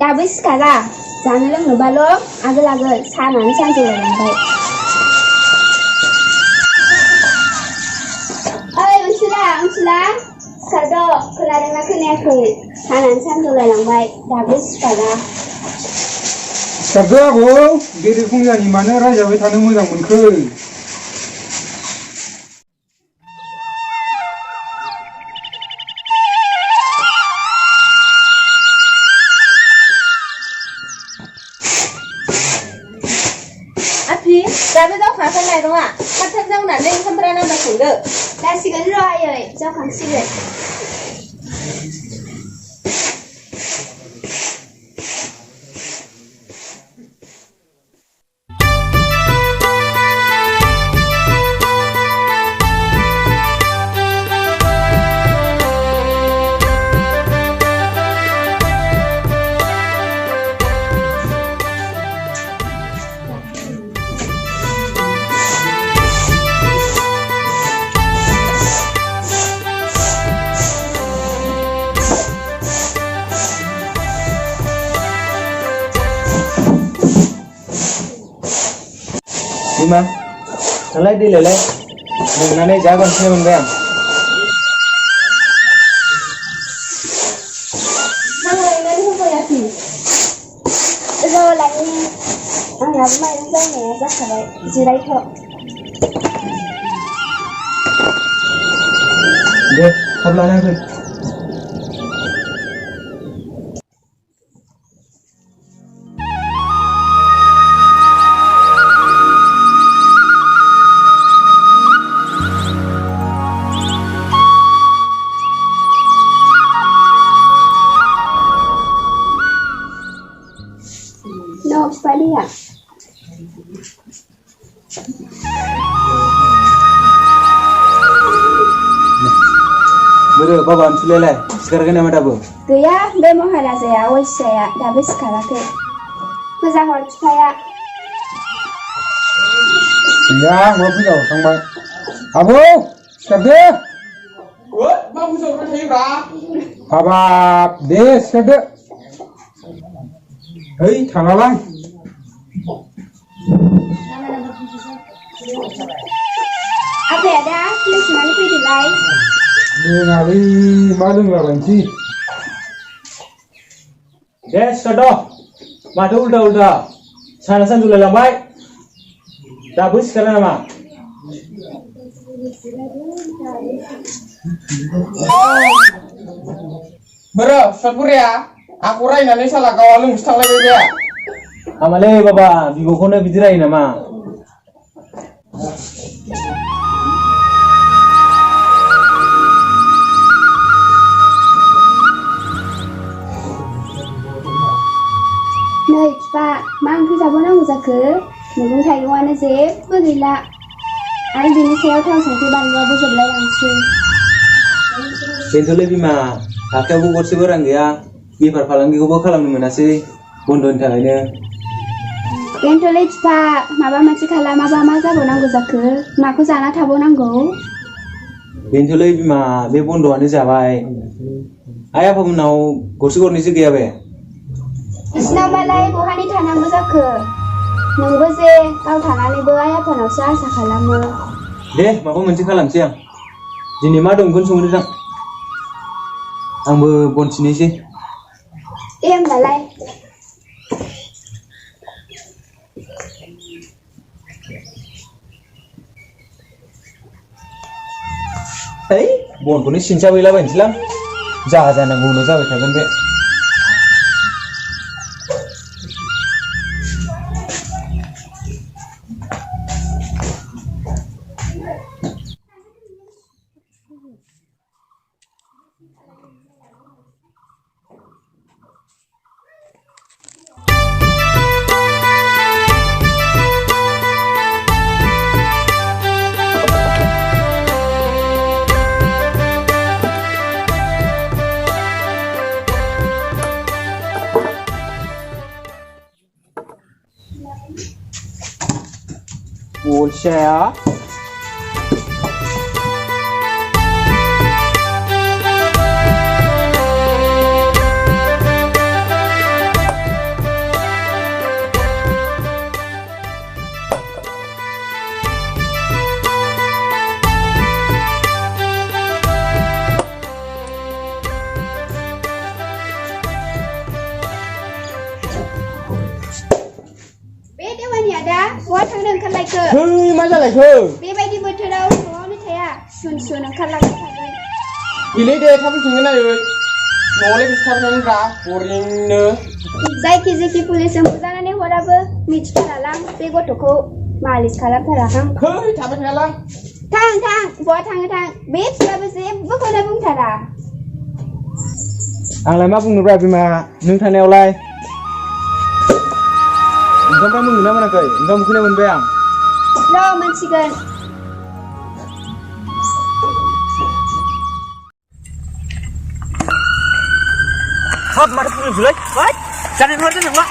दाबो सिखारा जानो लोंनोबाल' आगोल सानानै सानजौलायलांबाय ओइ अनसुला सिखारद' खोनादोंना खोनायाखै सानानै सानजौलायलांबाय दाबो सिखारा सिखारदो आबौ बेरे फुंजानि मानो रायजाबाय थानो मोजां मोनखो दाबो जावखाङाखै माइरङा थाब थाब जावनानै ओंखामफ्रा नांबाय संदो जासिगोन र' आयै जावखांसिगोन Bima, nalai di lelai, mengenai jawaban saya menbayang. Nang lain aku yakin. Rồi lại ngắm mày đang dây nè rất phải dưới đây thôi. Deh, kabel apa? No, sekali ya. Betul, Bapak Sulelai. Sekarang kan apa bu? Gaya, be Maharajaya, Waisaya, dapat sekarang ke. Mazang orang saya. Ya, gua punya kang Bang. Abu, sikardo. What? Bang bisa berarti berapa? Habab, deh sikardo. Hei, thanggalang. Apa ada? Please mana pilih lain. Ngali, malu nggak banci. Deh, sekarang. Madu udah. Sanasan dulu lambai. Dabus sekarang nama. Bro, syukur ya. Aku rainannya salah kawalung mustang lagi dia. Amale Bapak, bibuknya bidirai nama. Này, Pak, mang cứ sabun aku zakir. Mungkin taiwan aja, begila. Aku bini saya tahu sampai bangga bu sebelah langsung. Bentole Bima, kakek aku kursi orang ya. Bifar falangi aku bakal mengenasi bondon talainya. Bentole Pak, maba masih kalah maba masa bonang aku zakir. Maku sana tabonang go. Bentole Bima, be bondon ini siapa? Ayah pun mau kursi sih gaya be. Isna malai buhani tanam zakir. Nunggu sih, kau tanani buaya panausa sakalama. Deh, mau kalam siang. Jini madong kun sumur dang. Ambo bon sini sih. Iya malai. Hei, bon kunis sinca wila ban silam. जानांगौनो जाबाय थागोन बे Bolsaya. What thằng đừng khăn lại cờ. Hư mà ra lại cờ. Bé bay đi bơi thôi đâu, nó mới thấy à. Xuân nó khăn lại thằng ơi. Đi lấy đây thắp cái này rồi. Nó lấy cái thắp nó ra, boring nữa. Zaki police yang puzana ni hora ber, mit dalam, pego toko, malis kalam terahang. Hư thắp cái này Thang, buat thang, beb siapa sih, bukan ada bung cara. Ang lai ma bung nubra bima, nung thanel lai. Engkau kamu guna mana kai? Engkau mungkin yang bayang. Lo mencikan. Hap mata pun julai. Baik. Jangan lupa jangan lupa.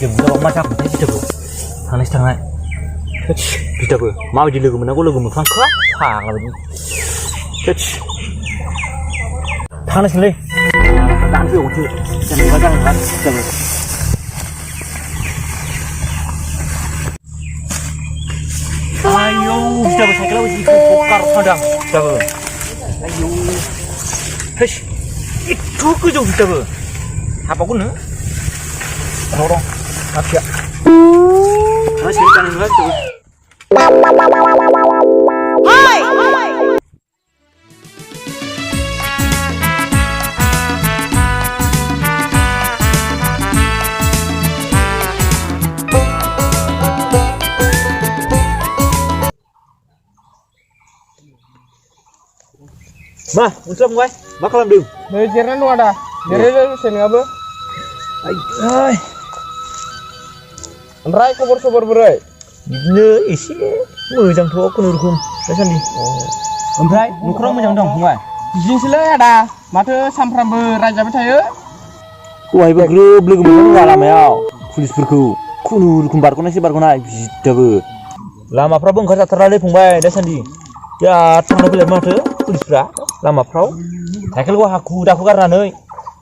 Đừng có mà chắc thấy Peter thằng này Peter mau đi lừa mình nó có lừa mình phăng khóc phàng là mình thằng này xin đi đang phiêu chưa chẳng có răng lắm ayo Peter saya kalau di pokar padang Peter ayo itu kejauh Peter apa pun nữa Tolong, siap. Nah, sini kan enggak tuh. Hai. Ma, unsur gue, bakalan dulu. Dari jiran lu ada. Dari sini apa? Ay. Rai खबर बोरै बिदिनो एसे मोजांथ' खुनुरुखुम दासान्दि ओमफ्राय न'खराव मोजां दं फंबाय बिदिनोसैलै आदा माथो सामफ्रामबो रायजाबाय थायो दहायबो ग्रोब लोगो मोनदों लामायाव पुलिसफोरखौ खुनुरुखुम बारग'नाय बिदाबो लामाफ्राबो ओंखारजाथारनानै फंबाय दासान्दि बिराद थांलाय फैलाय माथो पुलिसफ्रा लामाफ्राव साइकेलखौ हाखु दाखु गारनानै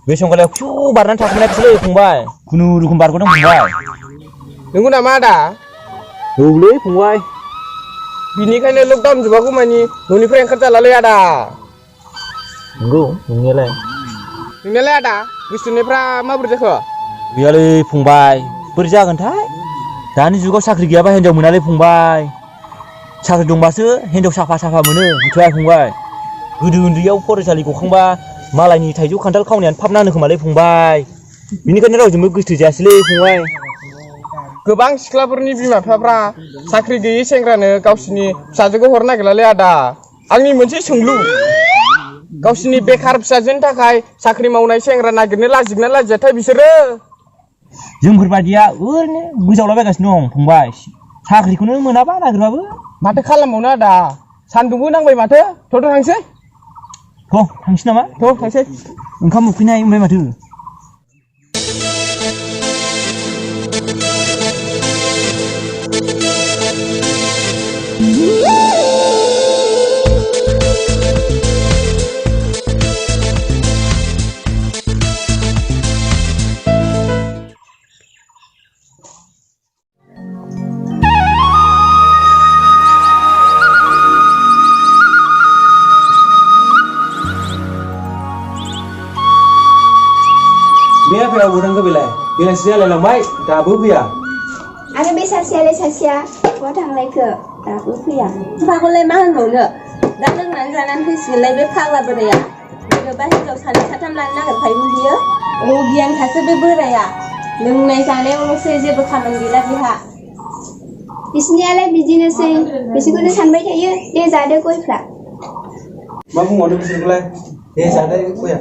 बे संगालायाव फिउ बारनानै थाखुमानायखौसोलै फंबाय खुनुरुखुम बारग'दों फंबाय नंगौ नामा आदा औलै फंबाय बिनिखायनो लकडाउन जोबागौ मानि न'निफ्राय ओंखारजालालै आदा नंगौ नंनायालाय आदा गोसोनिफ्रा माबोरै जाखो गैयालै फंबाय बोरै जागोनथाय दानि जुगाव साख्रि गैयाबा हिनजाव मोनालै फंबाय साख्रि दंबासो हिनजाव साफा मोनो मिथिबाय फंबाय गोदो उन्दैयाव फरायसालि गखांबा मालायनि थाइजौ खान्थाल खावनायानो फाब नाङो खोमालै फंबाय बिनिखायनो रावजोंबो गोसो जायासैलै फंबाय गोबां सिख्लाफोरनि बिमा बिफाफ्रा साख्रि गैयै सेंग्रानो गावसिनि फिसाजोखौ हरनो नागिरलालै आदा आंनि मोनसे सोंलु गावसिनि बेखार फिसाजोनि थाखाय साख्रि मावनाय सेंग्रा नागिरनो लाजिगोना लाजियाथाय बिसोरो जोंफोरबादिया ओरैनो गोजावलाबायगासिनो दं फंबाय साख्रिखौनो मोनाबा नागिरबाबो माथो खालामबावनो आदा सान्दुंबो नांबाय माथो थ' थांसै थांसै नामा थांसै ओंखाम उखैनाय ओमफ्राय माथो रावबो थांखो बेलाय बेलासि जालायलांबाय दाबो फैया आरो बे सासेयालाय सासेया बहा थांलायखो दाबो फैया फाखौलाय मा होनबावनो दा लोंनानै जानानै फैसिगोनलाय बे फाग्ला बोराया गोबां हिनजाव सानै साथाम लानो नागिरखायोमोन बियो गियानखासो बे बोराया लोंनाय जानायावल'सो जेबो खामानि गैला बेहा बिसिनियालाय बिदिनोसै बिसोरखौनो सानबाय थायो दे जादो गयफ्रा मा बुंबावनो बिसोरखौलाय दे जादो गया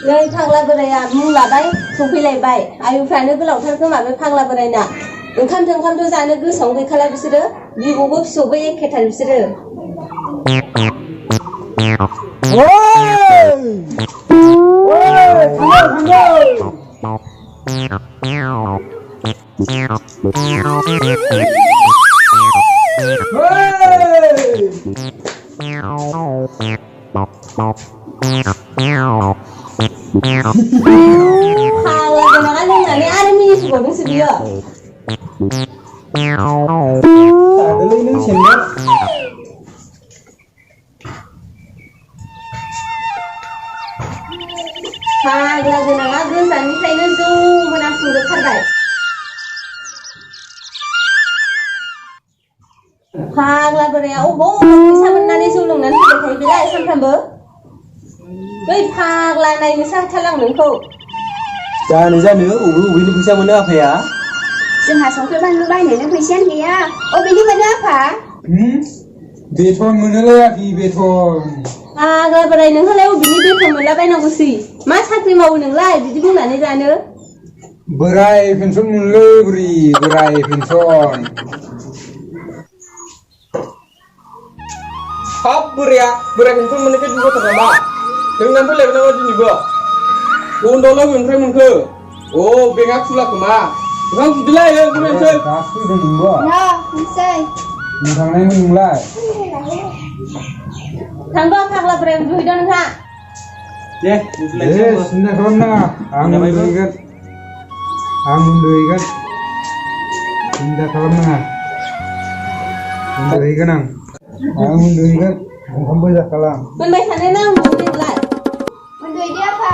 नै फाग्ला बोराया मुं लाबाय सफैलायबाय आयुफ्रानो गोलावथार खोमा बे फाग्ला बोरायना ओंखाम थोंखामथ' जानो गोसोआव गैखाला बिसोरो बिबौबो फिसौबो एखेथार बिसोरो फाग्ला गोनाङा लोंनानै आरो मिनिसबावदोंसो बियो जादोलै नों सेंग्रा फाग्ला गोनाङा गोजाननिफ्रायनो जौ मोनामफुंजोबथारबाय फाग्ला बोराया अबाव फैसा मोननानै जौ लोंनानै फैबाय थायो बेलाय सानफ्रामबो बै फाग्ला नायनोसो हाथारलां नोंखौ जानो अबेनि फैसा मोनो आफाया जोंहा संख्रि बानलु बायनोनो फैसायानो गैया अबेनि मोनो आफा बेथन मोनोलै आफि बेथन फाग्ला बोराय नोंहालाय अबेनि बेथन मोनला बायनांगौसै मा साख्रि मावो नोंलाय बिदि बुंनानै जानो बोराय पेन्सन मोनलै बुरि बोराय पेन्सन हाब बोराया बोराय पेन्सन मोननायखाय दुगाथार नामा लोंनानै फैलायबाय नामा दिनैबो बन्द'ना बबेनिफ्राय मोनखो अ बेंकआ खुला खोमा ओंखाम खुरदोलाय बोरायसै दासो फैदों नोंबो फैसै थांनायमोन नोंलाय थांबा फाग्ला बोराय उन्दुहैदो नोंहा दे सिन्था खालामनाङा आं उन्दुहैगोन सिन्था खालामनाङा उन्दुहैगोन आं उन्दुहैगोन ओंखामबो जाखाला मोनबाय थानो ना उन्दुहैदोलाय उन्दुहैदो आफा